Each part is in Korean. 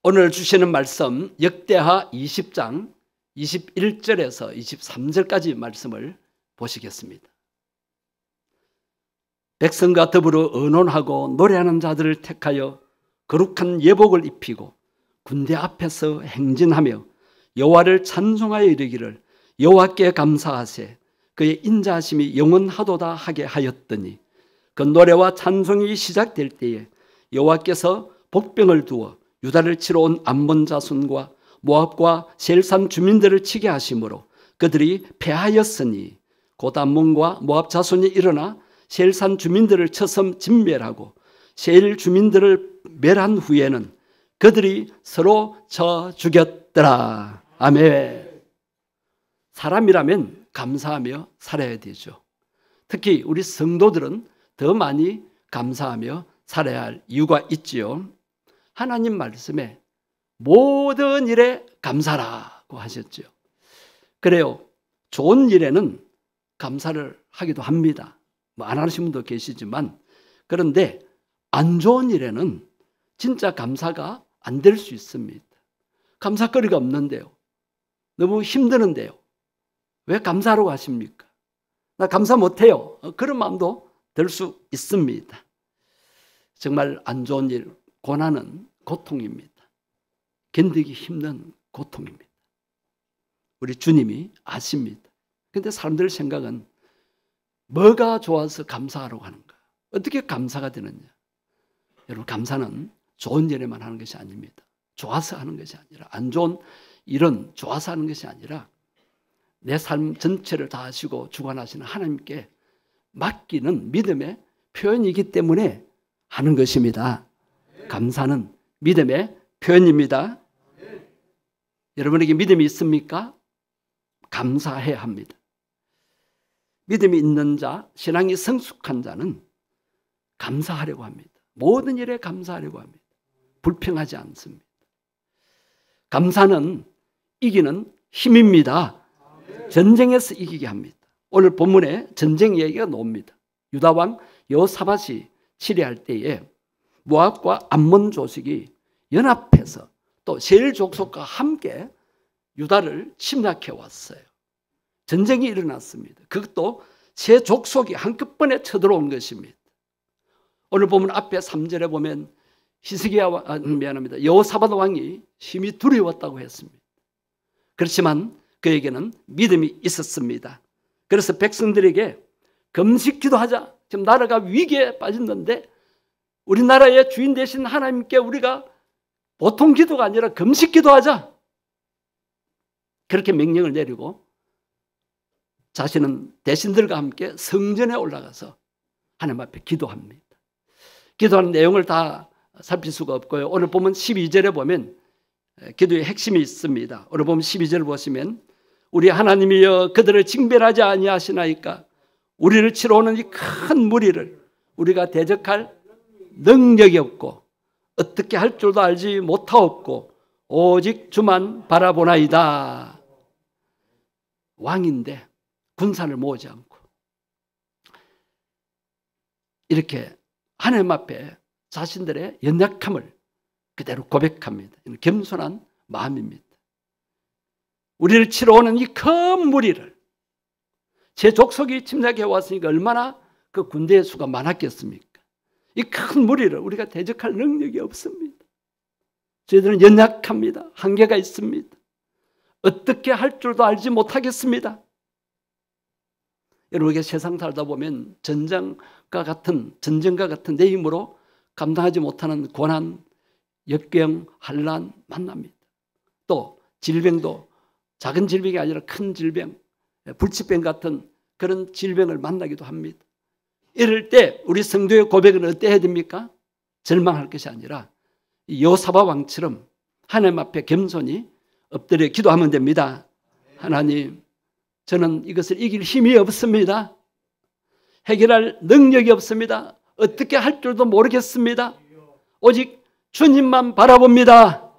오늘 주시는 말씀 역대하 20장 21절에서 23절까지 말씀을 보시겠습니다. 백성과 더불어 의논하고 노래하는 자들을 택하여 거룩한 예복을 입히고 군대 앞에서 행진하며 여호와를 찬송하여 이르기를 여호와께 감사하세 그의 인자하심이 영원하도다 하게 하였더니 그 노래와 찬송이 시작될 때에 여호와께서 복병을 두어 유다를 치러 온 암몬 자손과 모압과 셀산 주민들을 치게 하심으로 그들이 패하였으니 곧 암몬과 모압 자손이 일어나 셀산 주민들을 쳐서 진멸하고 셀 주민들을 멸한 후에는 그들이 서로 쳐 죽였더라. 아멘. 사람이라면 감사하며 살아야 되죠. 특히 우리 성도들은 더 많이 감사하며 살아야 할 이유가 있지요. 하나님 말씀에 모든 일에 감사라고 하셨죠. 그래요. 좋은 일에는 감사를 하기도 합니다. 안 하시는 분도 계시지만, 그런데 안 좋은 일에는 진짜 감사가 안 될 수 있습니다. 감사거리가 없는데요. 너무 힘드는데요. 왜 감사하라고 하십니까? 나 감사 못해요. 그런 마음도 들 수 있습니다. 정말 안 좋은 일, 고난은 고통입니다. 견디기 힘든 고통입니다. 우리 주님이 아십니다. 그런데 사람들 생각은 뭐가 좋아서 감사하라고 하는가? 어떻게 감사가 되느냐? 여러분, 감사는 좋은 일에만 하는 것이 아닙니다. 좋아서 하는 것이 아니라, 안 좋은 일은 좋아서 하는 것이 아니라 내 삶 전체를 다 아시고 주관하시는 하나님께 맡기는 믿음의 표현이기 때문에 하는 것입니다. 감사는 믿음의 표현입니다. 여러분에게 믿음이 있습니까? 감사해야 합니다. 믿음이 있는 자, 신앙이 성숙한 자는 감사하려고 합니다. 모든 일에 감사하려고 합니다. 불평하지 않습니다. 감사는 이기는 힘입니다. 전쟁에서 이기게 합니다. 오늘 본문에 전쟁 얘기가 나옵니다. 유다왕 여호사밧이 치리할 때에 모압과 암몬 조직이 연합해서 또 셀 족속과 함께 유다를 침략해 왔어요. 전쟁이 일어났습니다. 그것도 세 족속이 한꺼번에 쳐들어온 것입니다. 오늘 보면 앞에 3절에 보면 여호사밧 왕이 심히 두려웠다고 했습니다. 그렇지만 그에게는 믿음이 있었습니다. 그래서 백성들에게 금식 기도하자. 지금 나라가 위기에 빠졌는데 우리나라의 주인 되신 하나님께 우리가 보통 기도가 아니라 금식 기도하자. 그렇게 명령을 내리고 자신은 대신들과 함께 성전에 올라가서 하나님 앞에 기도합니다. 기도하는 내용을 다 살필 수가 없고요. 오늘 보면 12절에 보면 기도의 핵심이 있습니다. 오늘 보면 12절을 보시면 우리 하나님이여 그들을 징벌하지 아니하시나이까 우리를 치러 오는 이 큰 무리를 우리가 대적할 능력이 없고 어떻게 할 줄도 알지 못하옵고 오직 주만 바라보나이다. 왕인데 군사를 모으지 않고 이렇게 하나님 앞에 자신들의 연약함을 그대로 고백합니다. 겸손한 마음입니다. 우리를 치러 오는 이 큰 무리를, 제 족속이 침략해 왔으니까 얼마나 그 군대의 수가 많았겠습니까? 이 큰 무리를 우리가 대적할 능력이 없습니다. 저희들은 연약합니다. 한계가 있습니다. 어떻게 할 줄도 알지 못하겠습니다. 여러분, 세상 살다 보면 전쟁과 같은 내 힘으로 감당하지 못하는 고난, 역경, 환난 만납니다. 또 질병도 작은 질병이 아니라 큰 질병, 불치병 같은 그런 질병을 만나기도 합니다. 이럴 때 우리 성도의 고백은 어때 해야 됩니까? 절망할 것이 아니라 여호사밧 왕처럼 하나님 앞에 겸손히 엎드려 기도하면 됩니다. 하나님, 저는 이것을 이길 힘이 없습니다. 해결할 능력이 없습니다. 어떻게 할 줄도 모르겠습니다. 오직 주님만 바라봅니다.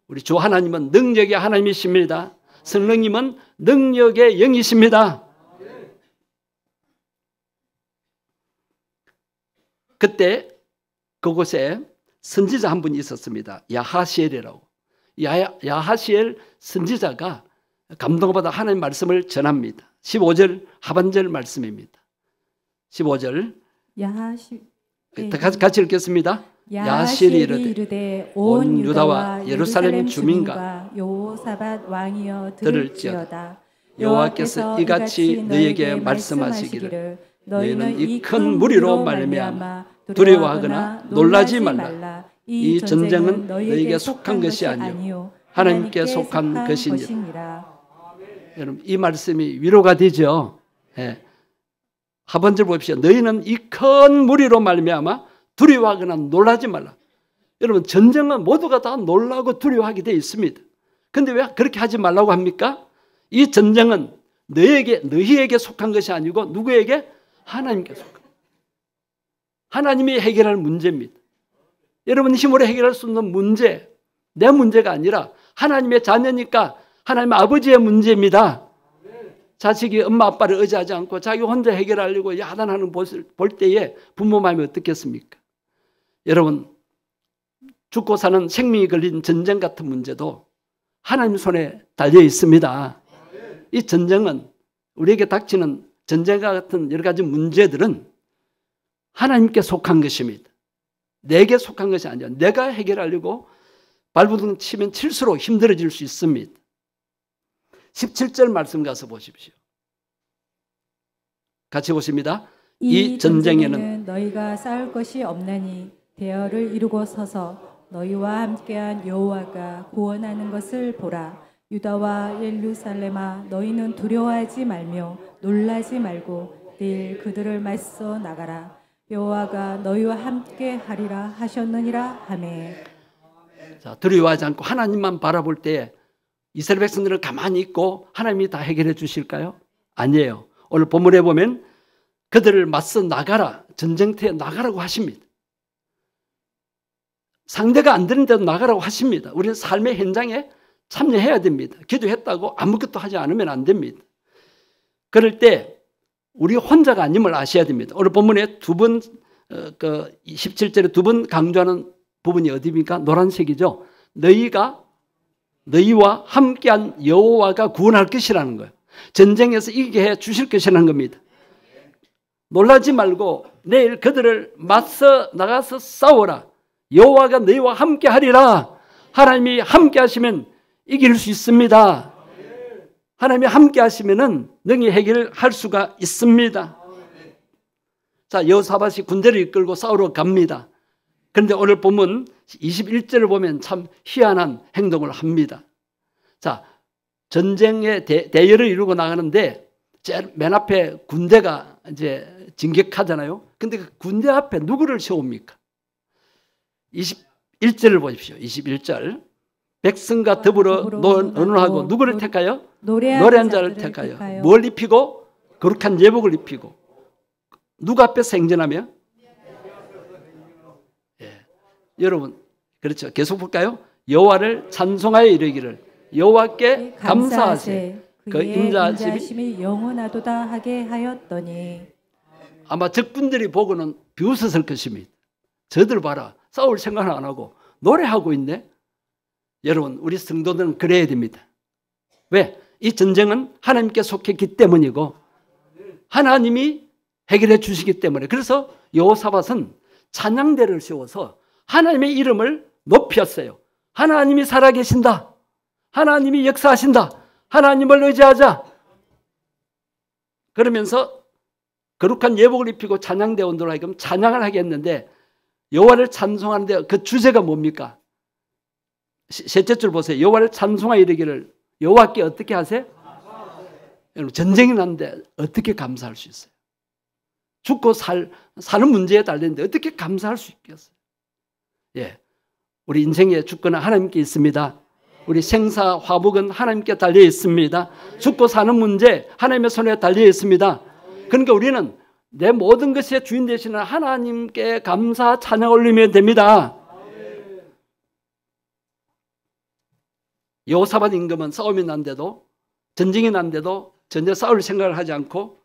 우리 주 하나님은 능력의 하나님이십니다. 성령님은 능력의 영이십니다. 그때 그곳에 선지자 한 분이 있었습니다. 야하시엘이라고. 야하시엘 선지자가 감동받아 하나님 말씀을 전합니다. 15절 하반절 말씀입니다. 15절 같이 읽겠습니다. 야하시엘이 이르되 온 유다와 예루살렘 주민과 여호사밧 왕이여 들을지어다. 여호와께서 이같이 너희에게 말씀하시기를 너희는 이 큰 무리로 말미암아 두려워하거나 놀라지 말라. 이 전쟁은 너희에게 속한 것이 아니요 하나님께 속한 것이니라. 여러분, 이 말씀이 위로가 되죠. 예. 하반절 봅시다. 너희는 이 큰 무리로 말미암아 두려워하거나 놀라지 말라. 여러분, 전쟁은 모두가 다 놀라고 두려워하게 되어 있습니다. 그런데 왜 그렇게 하지 말라고 합니까? 이 전쟁은 너희에게 속한 것이 아니고 누구에게? 하나님께 속한. 하나님이 해결할 문제입니다. 여러분 힘으로 해결할 수 없는 문제, 내 문제가 아니라 하나님의 자녀니까 하나님 아버지의 문제입니다. 자식이 엄마 아빠를 의지하지 않고 자기 혼자 해결하려고 야단하는 것을 볼 때에 부모 마음이 어떻겠습니까? 여러분, 죽고 사는 생명이 걸린 전쟁 같은 문제도 하나님 손에 달려 있습니다. 이 전쟁은, 우리에게 닥치는 전쟁과 같은 여러 가지 문제들은 하나님께 속한 것입니다. 내게 속한 것이 아니야. 내가 해결하려고 발버둥 치면 칠수록 힘들어질 수 있습니다. 17절 말씀 가서 보십시오. 같이 보십니다. 이 전쟁에는 너희가 싸울 것이 없나니 대열을 이루고 서서 너희와 함께한 여호와가 구원하는 것을 보라. 유다와 예루살렘아, 너희는 두려워하지 말며 놀라지 말고 내일 그들을 맞서 나가라. 여호와가 너희와 함께 하리라 하셨느니라 하매. 자, 두려워하지 않고 하나님만 바라볼 때 이스라엘 백성들은 가만히 있고 하나님이 다 해결해 주실까요? 아니에요. 오늘 본문에 보면 그들을 맞서 나가라, 전쟁터에 나가라고 하십니다. 상대가 안 되는데도 나가라고 하십니다. 우리는 삶의 현장에 참여해야 됩니다. 기도했다고 아무것도 하지 않으면 안 됩니다. 그럴 때 우리 혼자가 아님을 아셔야 됩니다. 오늘 본문에 17절에 두 번 강조하는 부분이 어디입니까? 노란색이죠. 너희와 함께한 여호와가 구원할 것이라는 거예요. 전쟁에서 이기게 해 주실 것이라는 겁니다. 놀라지 말고 내일 그들을 맞서 나가서 싸워라. 여호와가 너희와 함께 하리라. 하나님이 함께 하시면 이길 수 있습니다. 하나님이 함께 하시면은 능히 해결할 수가 있습니다. 자, 여호사밧이 군대를 이끌고 싸우러 갑니다. 그런데 오늘 본문 21절을 보면 참 희한한 행동을 합니다. 자, 전쟁의 대열을 이루고 나가는데 맨 앞에 군대가 이제 진격하잖아요. 근데 그 군대 앞에 누구를 세웁니까? 21절을 보십시오. 21절. 백성과 더불어 의논하고 누구를 택하여? 노래한 자를 택하여. 뭘 입히고? 거룩한 예복을 입히고. 누구 앞에서 행진하며? 예. 여러분, 그렇죠. 계속 볼까요? 여호와를 찬송하여 이르기를 여호와께 감사하세. 그 인자하심이 영원하도다 하게 하였더니. 아마 적군들이 보고는 비웃었을 것입니다. 저들 봐라. 싸울 생각 안 하고 노래하고 있네. 여러분, 우리 성도들은 그래야 됩니다. 왜? 이 전쟁은 하나님께 속했기 때문이고 하나님이 해결해 주시기 때문에. 그래서 여호사밧은 찬양대를 세워서 하나님의 이름을 높였어요. 하나님이 살아계신다. 하나님이 역사하신다. 하나님을 의지하자. 그러면서 거룩한 예복을 입히고 찬양대원들로 하여금 찬양을 하게 했는데 여호와를 찬송하는데 그 주제가 뭡니까? 셋째 줄 보세요. 여호와를 찬송하여 이르기를 여호와께 어떻게 하세요? 여러분, 전쟁이 났는데 어떻게 감사할 수 있어요? 죽고 사는 문제에 달렸는데 어떻게 감사할 수 있겠어요? 예, 우리 인생의 주권은 하나님께 있습니다. 우리 생사 화복은 하나님께 달려 있습니다. 죽고 사는 문제 하나님의 손에 달려 있습니다. 그러니까 우리는 내 모든 것의 주인 되시는 하나님께 감사 찬양 올리면 됩니다. 여호사밧 임금은 싸움이 난데도, 전쟁이 난데도 전혀 싸울 생각을 하지 않고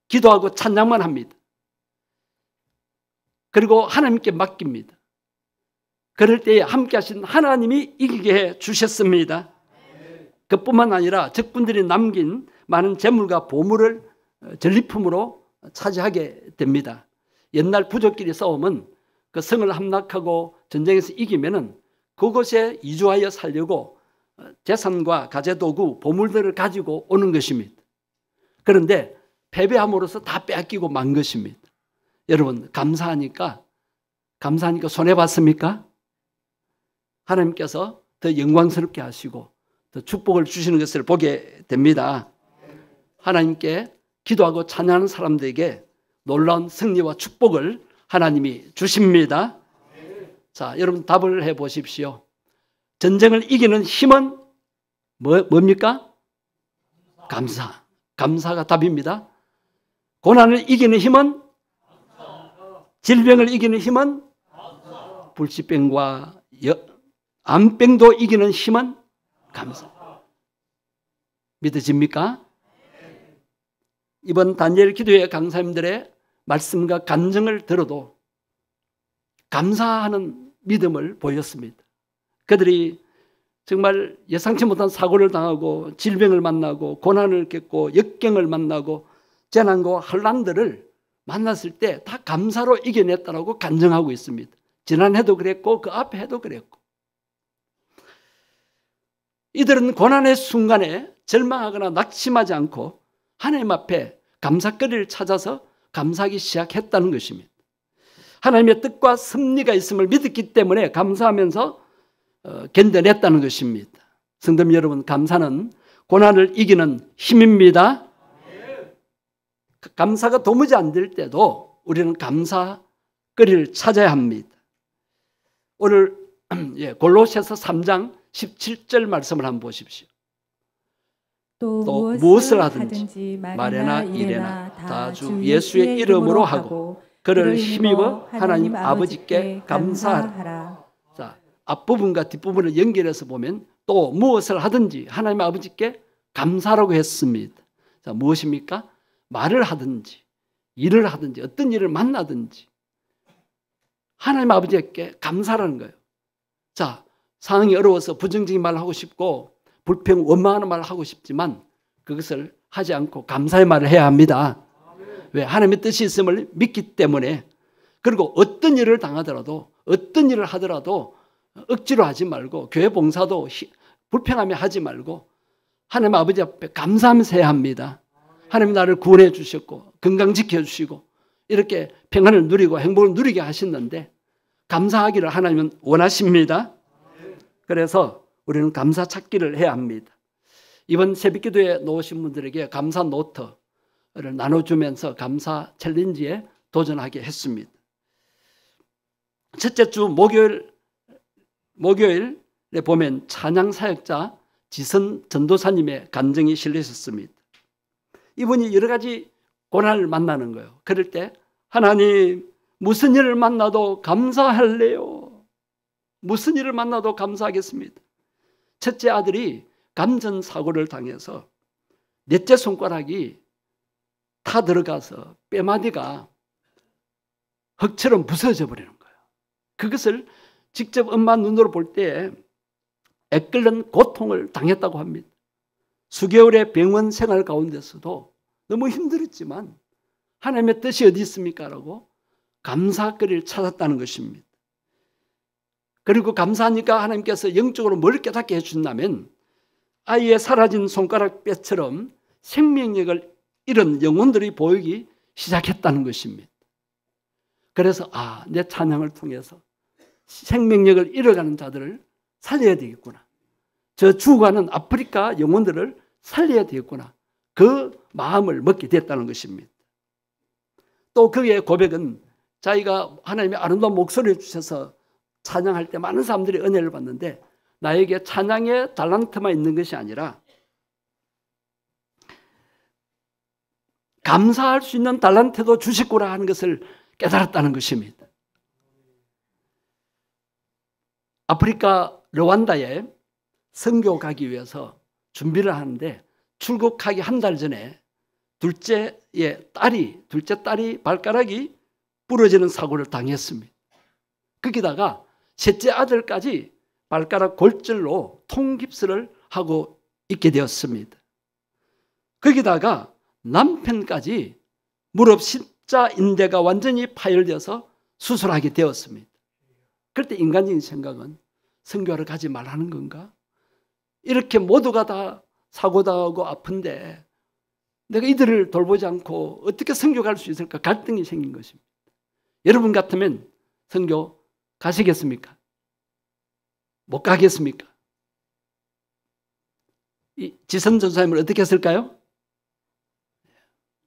기도하고 찬양만 합니다. 그리고 하나님께 맡깁니다. 그럴 때에 함께 하신 하나님이 이기게 해 주셨습니다. 그뿐만 아니라 적군들이 남긴 많은 재물과 보물을 전리품으로 차지하게 됩니다. 옛날 부족끼리 싸우면 그 성을 함락하고 전쟁에서 이기면은 그곳에 이주하여 살려고 재산과 가재도구, 보물들을 가지고 오는 것입니다. 그런데 패배함으로써 다 빼앗기고 만 것입니다. 여러분, 감사하니까 손해봤습니까? 하나님께서 더 영광스럽게 하시고 더 축복을 주시는 것을 보게 됩니다. 하나님께 기도하고 찬양하는 사람들에게 놀라운 승리와 축복을 하나님이 주십니다. 자, 여러분 답을 해보십시오. 전쟁을 이기는 힘은 뭡니까? 감사. 감사가 답입니다. 고난을 이기는 힘은? 질병을 이기는 힘은? 불치병과 암병도 이기는 힘은? 감사. 믿어집니까? 이번 다니엘 기도회 강사님들의 말씀과 간증을 들어도 감사하는 믿음을 보였습니다. 그들이 정말 예상치 못한 사고를 당하고 질병을 만나고 고난을 겪고 역경을 만나고 재난과 환난들을 만났을 때 다 감사로 이겨냈다고 간증하고 있습니다. 지난해도 그랬고 그 앞에 해도 그랬고. 이들은 고난의 순간에 절망하거나 낙심하지 않고 하나님 앞에 감사거리를 찾아서 감사하기 시작했다는 것입니다. 하나님의 뜻과 섭리가 있음을 믿었기 때문에 감사하면서 견뎌냈다는 것입니다. 성도 여러분, 감사는 고난을 이기는 힘입니다. 감사가 도무지 안 될 때도 우리는 감사거리를 찾아야 합니다. 오늘 골로새서 3장 17절 말씀을 한번 보십시오. 또 무엇을 하든지 말이나 이래나 다 주 예수의 이름으로 하고 그를 힘입어 하나님 아버지께 감사하라. 자, 앞부분과 뒷부분을 연결해서 보면 또 무엇을 하든지 하나님 아버지께 감사라고 했습니다. 자, 무엇입니까? 말을 하든지 일을 하든지 어떤 일을 만나든지 하나님 아버지께 감사라는 거예요. 자, 상황이 어려워서 부정적인 말을 하고 싶고 불평, 원망하는 말을 하고 싶지만 그것을 하지 않고 감사의 말을 해야 합니다. 왜? 하나님의 뜻이 있음을 믿기 때문에. 그리고 어떤 일을 당하더라도 어떤 일을 하더라도 억지로 하지 말고 교회 봉사도 불평하며 하지 말고 하나님 아버지 앞에 감사하면서 해야 합니다. 하나님 나를 구원해 주셨고 건강 지켜주시고 이렇게 평안을 누리고 행복을 누리게 하셨는데 감사하기를 하나님은 원하십니다. 그래서 우리는 감사 찾기를 해야 합니다. 이번 새벽기도에 놓으신 분들에게 감사 노트를 나눠주면서 감사 챌린지에 도전하게 했습니다. 첫째 주 목요일에 보면 찬양 사역자 지선 전도사님의 간증이 실려 있었습니다. 이분이 여러 가지 고난을 만나는 거예요. 그럴 때 하나님 무슨 일을 만나도 감사할래요. 무슨 일을 만나도 감사하겠습니다. 첫째 아들이 감전사고를 당해서 넷째 손가락이 타 들어가서 뼈마디가 흙처럼 부서져 버리는 거예요. 그것을 직접 엄마 눈으로 볼 때 애끓는 고통을 당했다고 합니다. 수개월의 병원 생활 가운데서도 너무 힘들었지만 하나님의 뜻이 어디 있습니까? 라고 감사거리를 찾았다는 것입니다. 그리고 감사하니까 하나님께서 영적으로 뭘 깨닫게 해준다면 아이의 사라진 손가락 뼈처럼 생명력을 잃은 영혼들이 보이기 시작했다는 것입니다. 그래서 내 찬양을 통해서 생명력을 잃어가는 자들을 살려야 되겠구나. 저 죽어가는 아프리카 영혼들을 살려야 되겠구나. 그 마음을 먹게 됐다는 것입니다. 또 그의 고백은 자기가 하나님의 아름다운 목소리를 주셔서 찬양할 때 많은 사람들이 은혜를 받는데 나에게 찬양의 달란트만 있는 것이 아니라 감사할 수 있는 달란트도 주시구나 하는 것을 깨달았다는 것입니다. 아프리카 르완다에 선교 가기 위해서 준비를 하는데 출국하기 한 달 전에 둘째 딸이 발가락이 부러지는 사고를 당했습니다. 거기다가 셋째 아들까지 발가락 골절로 통깁스를 하고 있게 되었습니다. 거기다가 남편까지 무릎 십자인대가 완전히 파열되어서 수술하게 되었습니다. 그럴 때 인간적인 생각은 선교하러 가지 말라는 건가? 이렇게 모두가 다 사고당하고 아픈데 내가 이들을 돌보지 않고 어떻게 선교 갈 수 있을까? 갈등이 생긴 것입니다. 여러분 같으면 선교 가시겠습니까? 못 가겠습니까? 이 지선 전사님을 어떻게 했을까요?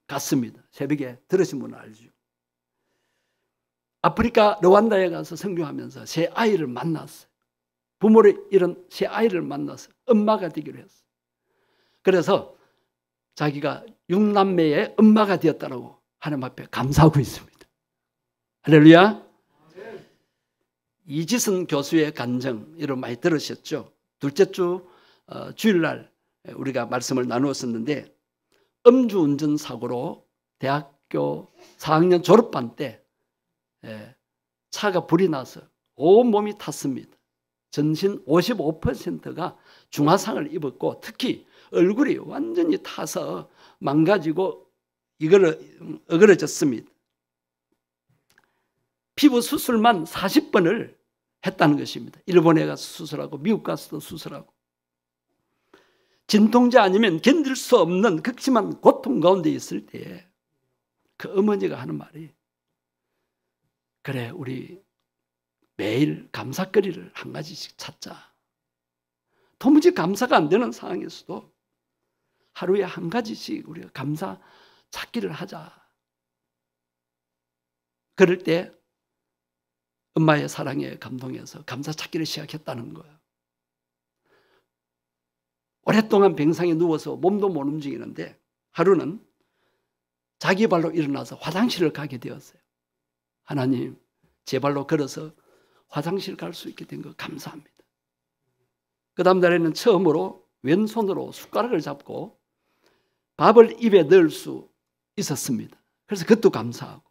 갔습니다. 새벽에 들으신 분은 알죠. 아프리카 르완다에 가서 선교하면서 새 아이를 만났어요. 부모를 잃은 새 아이를 만나서 엄마가 되기로 했어요. 그래서 자기가 6남매의 엄마가 되었다라고 하나님 앞에 감사하고 있습니다. 할렐루야. 이지선 교수의 간증 이런 많이 들으셨죠. 둘째 주 주일날 우리가 말씀을 나누었었는데 음주운전 사고로 대학교 4학년 졸업반 때 차가 불이 나서 온몸이 탔습니다. 전신 55%가 중화상을 입었고 특히 얼굴이 완전히 타서 망가지고 어그러졌습니다. 피부 수술만 40번을 했다는 것입니다. 일본에 가서 수술하고 미국 가서도 수술하고 진통제 아니면 견딜 수 없는 극심한 고통 가운데 있을 때에 그 어머니가 하는 말이 그래 우리 매일 감사거리를 한 가지씩 찾자. 도무지 감사가 안 되는 상황에서도 하루에 한 가지씩 우리가 감사 찾기를 하자. 그럴 때 엄마의 사랑에 감동해서 감사 찾기를 시작했다는 거예요. 오랫동안 병상에 누워서 몸도 못 움직이는데 하루는 자기 발로 일어나서 화장실을 가게 되었어요. 하나님, 제 발로 걸어서 화장실 갈 수 있게 된 거 감사합니다. 그 다음 날에는 처음으로 왼손으로 숟가락을 잡고 밥을 입에 넣을 수 있었습니다. 그래서 그것도 감사하고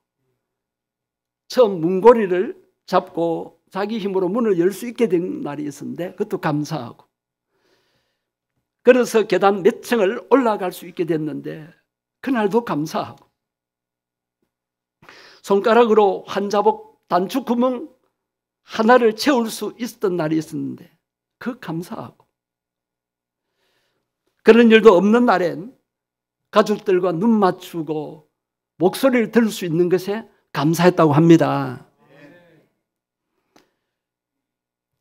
처음 문고리를 잡고 자기 힘으로 문을 열 수 있게 된 날이 있었는데 그것도 감사하고 그래서 계단 몇 층을 올라갈 수 있게 됐는데 그날도 감사하고 손가락으로 환자복 단추 구멍 하나를 채울 수 있었던 날이 있었는데 그 감사하고 그런 일도 없는 날엔 가족들과 눈 맞추고 목소리를 들을 수 있는 것에 감사했다고 합니다.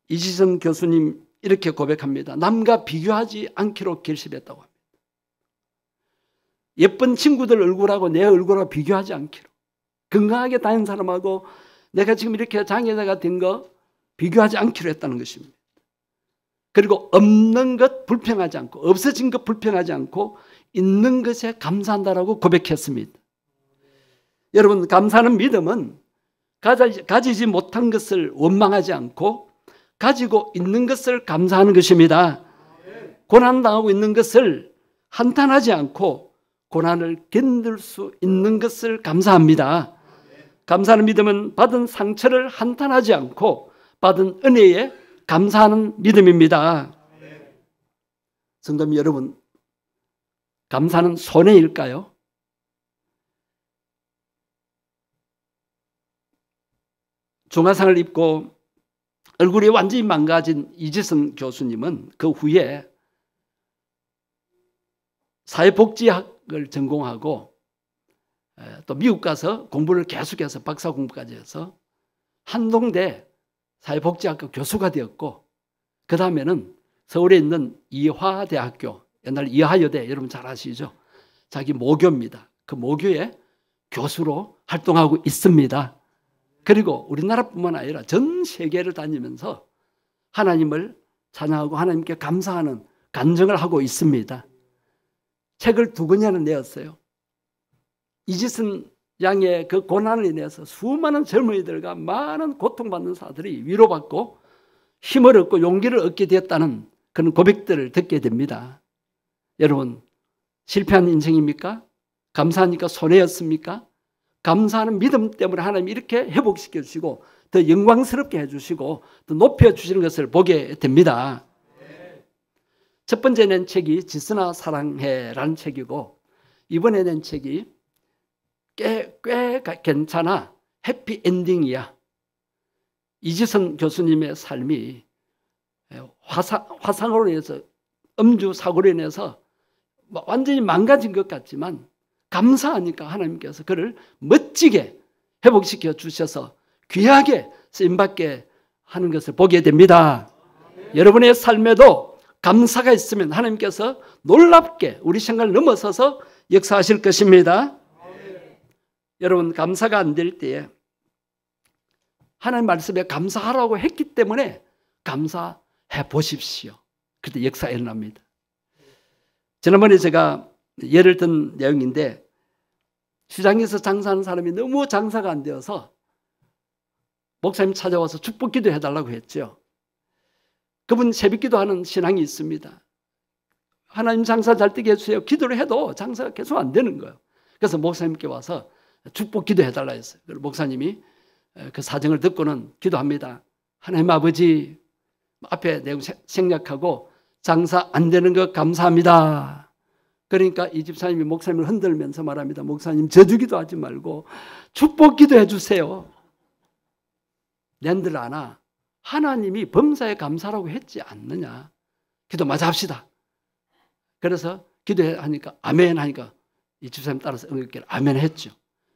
이지선 교수님 이렇게 고백합니다. 남과 비교하지 않기로 결심했다고 합니다. 예쁜 친구들 얼굴하고 내 얼굴하고 비교하지 않기로. 건강하게 다니는 사람하고 내가 지금 이렇게 장애자가 된 거 비교하지 않기로 했다는 것입니다. 그리고 없는 것 불평하지 않고 없어진 것 불평하지 않고 있는 것에 감사한다라고 고백했습니다. 여러분 감사하는 믿음은 가지지 못한 것을 원망하지 않고 가지고 있는 것을 감사하는 것입니다. 고난당하고 있는 것을 한탄하지 않고 고난을 견딜 수 있는 것을 감사합니다. 감사하는 믿음은 받은 상처를 한탄하지 않고 받은 은혜에 감사하는 믿음입니다. 성도님 여러분, 감사는 손해일까요? 중화상을 입고 얼굴이 완전히 망가진 이지선 교수님은 그 후에 사회복지학을 전공하고 또 미국 가서 공부를 계속해서 박사 공부까지 해서 한동대 사회복지학과 교수가 되었고 그 다음에는 서울에 있는 이화대학교, 옛날 이화여대 여러분 잘 아시죠? 자기 모교입니다. 그 모교의 교수로 활동하고 있습니다. 그리고 우리나라뿐만 아니라 전 세계를 다니면서 하나님을 찬양하고 하나님께 감사하는 간증을 하고 있습니다. 책을 2권이나 내었어요. 이지선 양의 그 고난을 인해서 수많은 젊은이들과 많은 고통받는 사람들이 위로받고 힘을 얻고 용기를 얻게 되었다는 그런 고백들을 듣게 됩니다. 여러분, 실패한 인생입니까? 감사하니까 손해였습니까? 감사하는 믿음 때문에 하나님이 이렇게 회복시켜 주시고 더 영광스럽게 해주시고 더 높여주시는 것을 보게 됩니다. 첫 번째 낸 책이 지스나 사랑해라는 책이고, 이번에 낸 책이 꽤 괜찮아, 해피엔딩이야. 이지선 교수님의 삶이 화상으로 인해서, 음주 사고로 인해서 완전히 망가진 것 같지만 감사하니까 하나님께서 그를 멋지게 회복시켜 주셔서 귀하게 쓰임받게 하는 것을 보게 됩니다. 여러분의 삶에도 감사가 있으면 하나님께서 놀랍게 우리 생각을 넘어서서 역사하실 것입니다. 여러분, 감사가 안 될 때에 하나님 말씀에 감사하라고 했기 때문에 감사해 보십시오. 그때 역사 일어납니다. 지난번에 제가 예를 든 내용인데, 시장에서 장사하는 사람이 너무 장사가 안 되어서 목사님 찾아와서 축복 기도 해달라고 했죠. 그분 새벽 기도하는 신앙이 있습니다. 하나님 장사 잘 되게 해주세요. 기도를 해도 장사가 계속 안 되는 거예요. 그래서 목사님께 와서 축복 기도 해달라 했어요. 목사님이 그 사정을 듣고는 기도합니다. 하나님 아버지, 앞에 내용 생략하고 장사 안 되는 것 감사합니다. 그러니까 이 집사님이 목사님을 흔들면서 말합니다. 목사님, 저주기도 하지 말고 축복 기도해 주세요. 낸들 아나 하나님이 범사에 감사라고 했지 않느냐. 기도 마저 합시다. 그래서 기도하니까 아멘 하니까 이 집사님 따라서 응답게 아멘 했죠.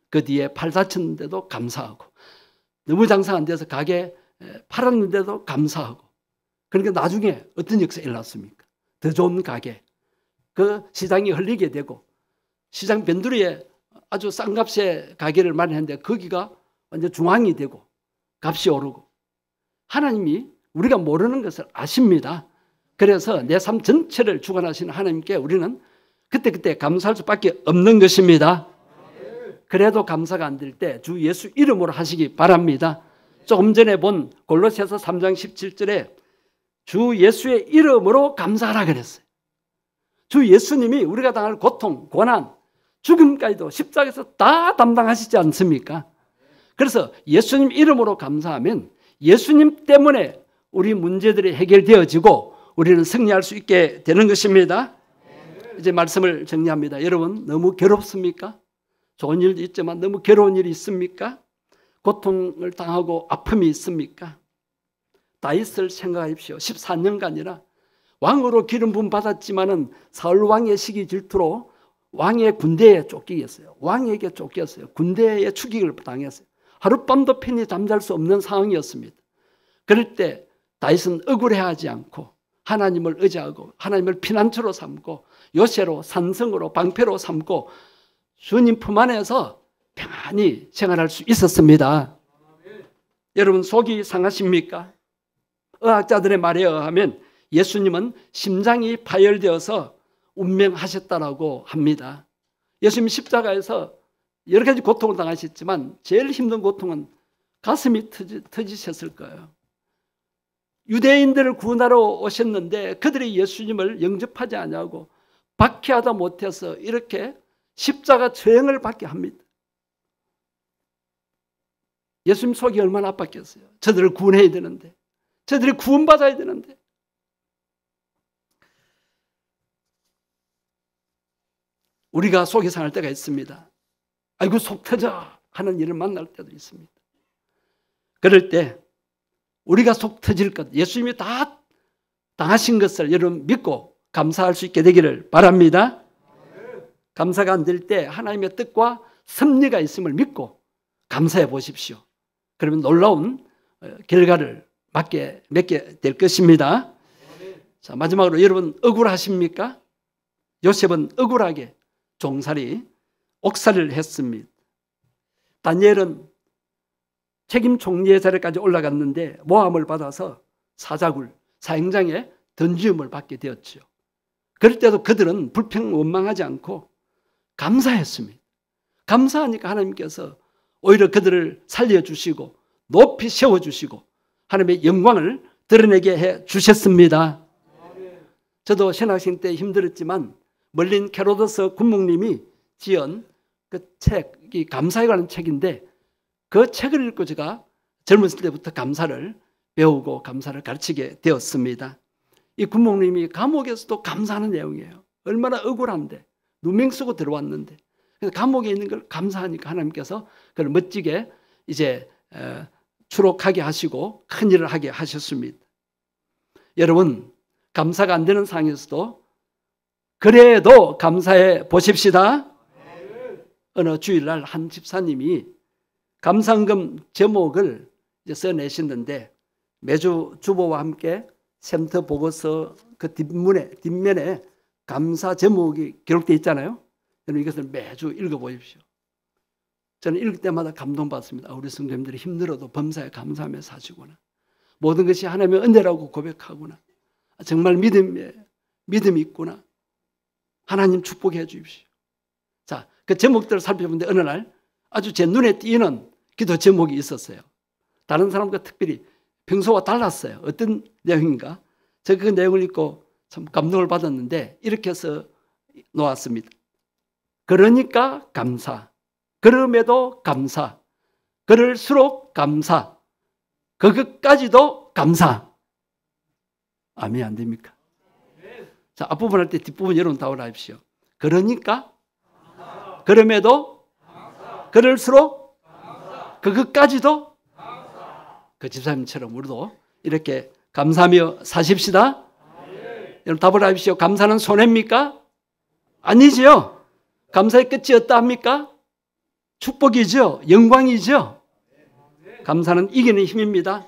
그 뒤에 팔 다쳤는데도 감사하고, 너무 장사 안 돼서 가게 팔았는데도 감사하고, 그러니까 나중에 어떤 역사가 일어났습니까? 더 좋은 가게, 그 시장이 흘리게 되고, 시장 변두리에 아주 싼 값에 가게를 마련했는데 거기가 완전 중앙이 되고 값이 오르고, 하나님이 우리가 모르는 것을 아십니다. 그래서 내 삶 전체를 주관하시는 하나님께 우리는 그때그때 감사할 수밖에 없는 것입니다. 그래도 감사가 안 될 때 주 예수 이름으로 하시기 바랍니다. 조금 전에 본 골로새서 3장 17절에 주 예수의 이름으로 감사하라 그랬어요. 주 예수님이 우리가 당할 고통, 고난, 죽음까지도 십자가에서 다 담당하시지 않습니까? 그래서 예수님 이름으로 감사하면 예수님 때문에 우리 문제들이 해결되어지고 우리는 승리할 수 있게 되는 것입니다. 이제 말씀을 정리합니다. 여러분, 너무 괴롭습니까? 좋은 일도 있지만 너무 괴로운 일이 있습니까? 고통을 당하고 아픔이 있습니까? 다윗을 생각하십시오. 14년간이나 왕으로 기름 부음 받았지만은 사울 왕의 시기 질투로 왕의 군대에 쫓기겠어요. 왕에게 쫓겼어요. 군대에 추격을 당했어요. 하룻밤도 편히 잠잘 수 없는 상황이었습니다. 그럴 때 다윗은 억울해하지 않고 하나님을 의지하고 하나님을 피난처로 삼고 요새로 산성으로 방패로 삼고 주님 품 안에서 평안히 생활할 수 있었습니다. 여러분, 속이 상하십니까? 의학자들의 말에 의하면 예수님은 심장이 파열되어서 운명하셨다라고 합니다. 예수님 십자가에서 여러 가지 고통을 당하셨지만 제일 힘든 고통은 가슴이 터지셨을 거예요. 유대인들을 구원하러 오셨는데 그들이 예수님을 영접하지 않냐고 박해하다 못해서 이렇게 십자가 처형을 받게 합니다. 예수님 속이 얼마나 아팠겠어요. 저들을 구원해야 되는데, 저들이 구원받아야 되는데. 우리가 속이 상할 때가 있습니다. 아이고 속 터져 하는 일을 만날 때도 있습니다. 그럴 때 우리가 속 터질 것, 예수님이 다 당하신 것을 여러분 믿고 감사할 수 있게 되기를 바랍니다. 감사가 안 될 때 하나님의 뜻과 섭리가 있음을 믿고 감사해 보십시오. 그러면 놀라운 결과를 맺게 될 것입니다. 자, 마지막으로 여러분 억울하십니까? 요셉은 억울하게 종살이 옥살이를 했습니다. 다니엘은 책임 총리의 자리까지 올라갔는데 모함을 받아서 사자굴, 사형장에 던지움을 받게 되었죠. 그럴 때도 그들은 불평 원망하지 않고 감사했습니다. 감사하니까 하나님께서 오히려 그들을 살려주시고 높이 세워주시고 하나님의 영광을 드러내게 해주셨습니다. 저도 신학생 때 힘들었지만 멀린 캐로더스 군목님이 지은 그 책이 감사에 관한 책인데 그 책을 읽고 제가 젊었을 때부터 감사를 배우고 감사를 가르치게 되었습니다. 이 군목님이 감옥에서도 감사하는 내용이에요. 얼마나 억울한데, 누명 쓰고 들어왔는데, 그래서 감옥에 있는 걸 감사하니까 하나님께서 그걸 멋지게 이제 추록하게 하시고 큰 일을 하게 하셨습니다. 여러분, 감사가 안 되는 상황에서도 그래도 감사해 보십시다. 어느 주일날 한 집사님이 감상금 제목을 이제 써내시는데, 매주 주보와 함께 샘터 보고서 그 뒷면에 감사 제목이 기록되어 있잖아요. 여러분, 이것을 매주 읽어보십시오. 저는 읽을 때마다 감동받습니다. 우리 성도님들이 힘들어도 범사에 감사하며 사시구나. 모든 것이 하나님의 은혜라고 고백하구나. 정말 믿음이 있구나. 하나님 축복해 주십시오. 자, 그 제목들을 살펴보는데 어느 날 아주 제 눈에 띄는 기도 제목이 있었어요. 다른 사람과 특별히 평소와 달랐어요. 어떤 내용인가? 제가 그 내용을 읽고 참 감동을 받았는데 이렇게 해서 놓았습니다. 그러니까 감사, 그럼에도 감사, 그럴수록 감사, 그것까지도 감사. 아멘, 안 됩니까? 자, 앞부분 할 때 뒷부분 여러분 다 올라십시오. 그러니까, 그럼에도, 그럴수록, 그것까지도, 그 집사님처럼 우리도 이렇게 감사하며 사십시다. 여러분 답을 하십시오. 감사는 손해입니까? 아니지요. 감사의 끝이 어떠합니까? 축복이죠. 영광이죠. 감사는 이기는 힘입니다.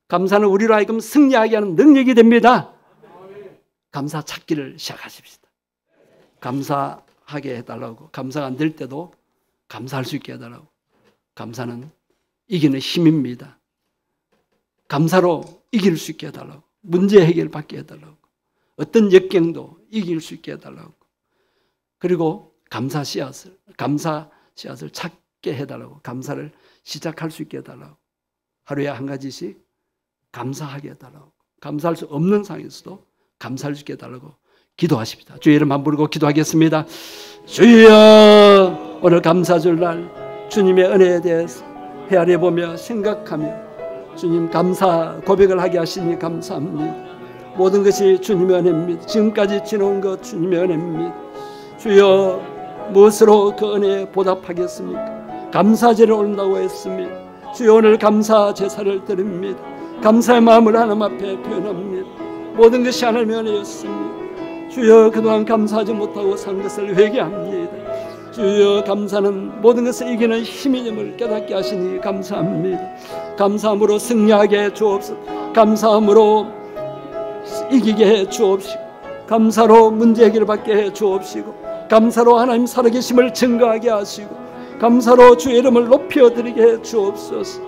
감사는 우리로 하여금 승리하게 하는 능력이 됩니다. 감사 찾기를 시작하십시다. 감사하게 해달라고. 감사가 안 될 때도 감사할 수 있게 해달라고. 감사는 이기는 힘입니다. 감사로 이길 수 있게 해달라고. 문제 해결 받게 해달라고. 어떤 역경도 이길 수 있게 해달라고. 그리고 감사 씨앗을 찾게 해달라고. 감사를 시작할 수 있게 해달라고. 하루에 한 가지씩 감사하게 해달라고. 감사할 수 없는 상황에서도 감사할 수 있게 해달라고 기도하십니다. 주의 이름 한 부르고 기도하겠습니다. 주여, 오늘 감사주일날 주님의 은혜에 대해서 헤아려 보며 생각하며 주님 감사 고백을 하게 하시니 감사합니다. 모든 것이 주님의 은혜입니다. 지금까지 지나온 것 주님의 은혜입니다. 주여, 무엇으로 그 은혜에 보답하겠습니까? 감사제를 올린다고 했습니다. 주여, 오늘 감사 제사를 드립니다. 감사의 마음을 하나님 앞에 표현합니다. 모든 것이 하나님의 은혜였습니다. 주여, 그동안 감사하지 못하고 산 것을 회개합니다. 주여, 감사는 모든 것을 이기는 힘임을 깨닫게 하시니 감사합니다. 감사함으로 승리하게 해 주옵소서. 감사함으로 이기게 해 주옵시고, 감사로 문제 해결을 받게 해 주옵시고, 감사로 하나님 살아계심을 증거하게 하시고, 감사로 주의 이름을 높여드리게 해 주옵소서.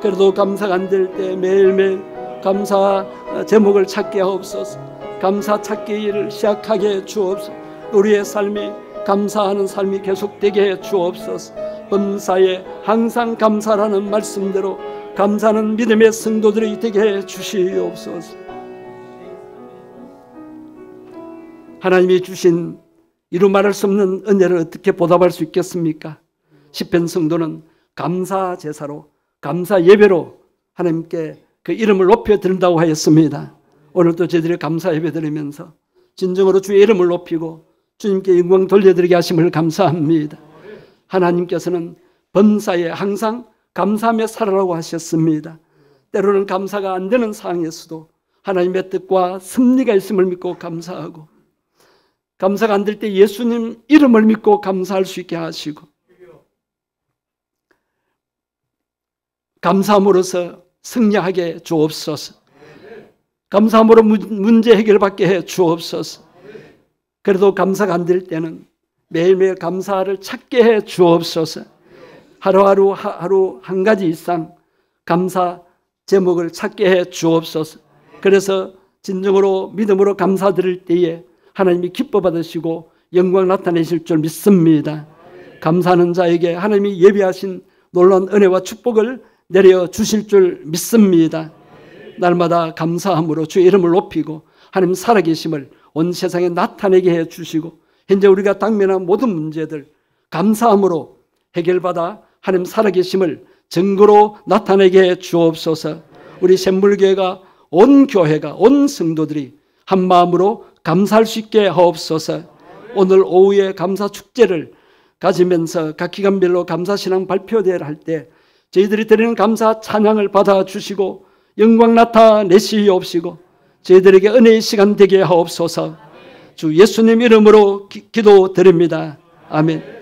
그래도 감사가 안 될 때 매일매일 감사 제목을 찾게 하옵소서. 감사 찾기를 시작하게 해 주옵소서. 우리의 삶이 감사하는 삶이 계속되게 해 주옵소서. 범사에 항상 감사라는 말씀대로 감사는 믿음의 성도들이 되게 해 주시옵소서. 하나님이 주신 이루 말할 수 없는 은혜를 어떻게 보답할 수 있겠습니까? 시편 성도는 감사 제사로, 감사 예배로 하나님께 그 이름을 높여 드린다고 하였습니다. 오늘도 저희들이 감사 예배 드리면서 진정으로 주의 이름을 높이고 주님께 영광 돌려드리게 하심을 감사합니다. 하나님께서는 범사에 항상 감사하며 살아라고 하셨습니다. 때로는 감사가 안 되는 상황에서도 하나님의 뜻과 섭리가 있음을 믿고 감사하고, 감사가 안 될 때 예수님 이름을 믿고 감사할 수 있게 하시고, 감사함으로써 승리하게 주옵소서. 감사함으로 문제 해결받게 해 주옵소서. 그래도 감사가 안 될 때는 매일매일 감사를 찾게 해 주옵소서. 하루 한 가지 이상 감사 제목을 찾게 해 주옵소서. 그래서 진정으로 믿음으로 감사드릴 때에 하나님이 기뻐 받으시고 영광 나타내실 줄 믿습니다. 감사하는 자에게 하나님이 예비하신 놀라운 은혜와 축복을 내려 주실 줄 믿습니다. 날마다 감사함으로 주의 이름을 높이고 하나님 살아계심을 온 세상에 나타내게 해 주시고, 현재 우리가 당면한 모든 문제들 감사함으로 해결받아 하나님 살아계심을 증거로 나타내게 주옵소서. 우리 샘물교회가 온 교회가 온 성도들이 한 마음으로 감사할 수 있게 하옵소서. 오늘 오후에 감사 축제를 가지면서 각 기간별로 감사신앙 발표대회를 할 때 저희들이 드리는 감사 찬양을 받아주시고 영광 나타내시옵시고 저희들에게 은혜의 시간 되게 하옵소서. 주 예수님 이름으로 기도드립니다. 아멘.